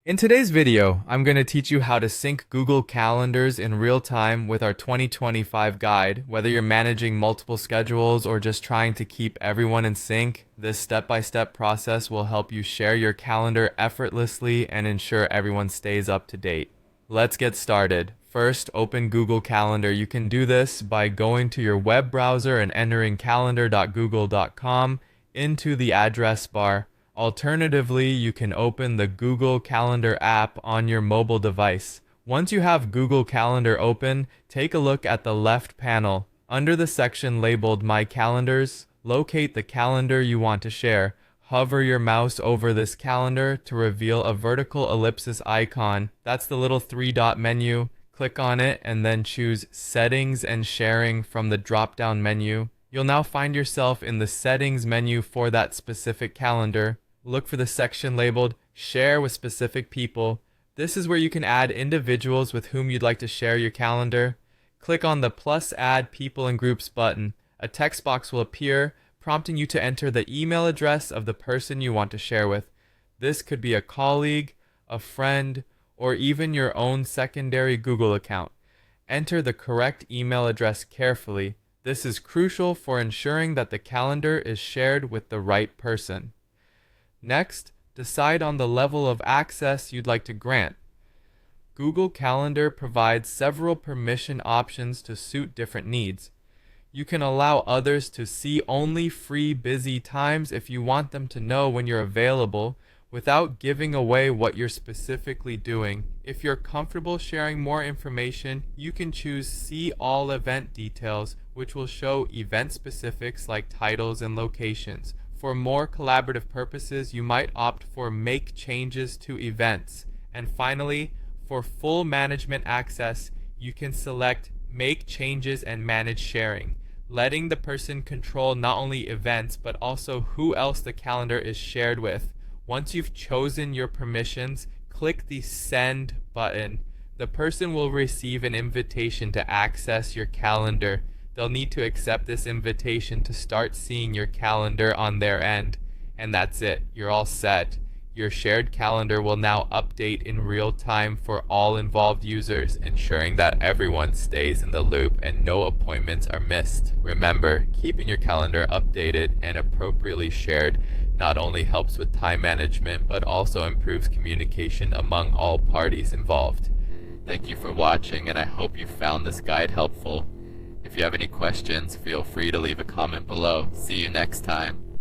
In today's video, I'm going to teach you how to sync Google Calendars in real time with our 2025 guide. Whether you're managing multiple schedules or just trying to keep everyone in sync, this step-by-step process will help you share your calendar effortlessly and ensure everyone stays up to date. Let's get started. First, open Google Calendar. You can do this by going to your web browser and entering calendar.google.com into the address bar. Alternatively, you can open the Google Calendar app on your mobile device. Once you have Google Calendar open, take a look at the left panel. Under the section labeled My Calendars, locate the calendar you want to share. Hover your mouse over this calendar to reveal a vertical ellipsis icon. That's the little three-dot menu. Click on it and then choose Settings and Sharing from the drop-down menu. You'll now find yourself in the Settings menu for that specific calendar. Look for the section labeled Share with Specific People. This is where you can add individuals with whom you'd like to share your calendar. Click on the plus Add People and Groups button. A text box will appear, prompting you to enter the email address of the person you want to share with. This could be a colleague, a friend, or even your own secondary Google account. Enter the correct email address carefully. This is crucial for ensuring that the calendar is shared with the right person. Next, decide on the level of access you'd like to grant. Google Calendar provides several permission options to suit different needs. You can allow others to see only free busy times if you want them to know when you're available without giving away what you're specifically doing. If you're comfortable sharing more information, you can choose See All Event Details, which will show event specifics like titles and locations. For more collaborative purposes, you might opt for Make Changes to Events. And finally, for full management access, you can select Make Changes and Manage Sharing, letting the person control not only events, but also who else the calendar is shared with. Once you've chosen your permissions, click the Send button. The person will receive an invitation to access your calendar. They'll need to accept this invitation to start seeing your calendar on their end. And that's it. You're all set. Your shared calendar will now update in real time for all involved users, ensuring that everyone stays in the loop and no appointments are missed. Remember, keeping your calendar updated and appropriately shared not only helps with time management, but also improves communication among all parties involved. Thank you for watching, and I hope you found this guide helpful. If you have any questions, feel free to leave a comment below. See you next time.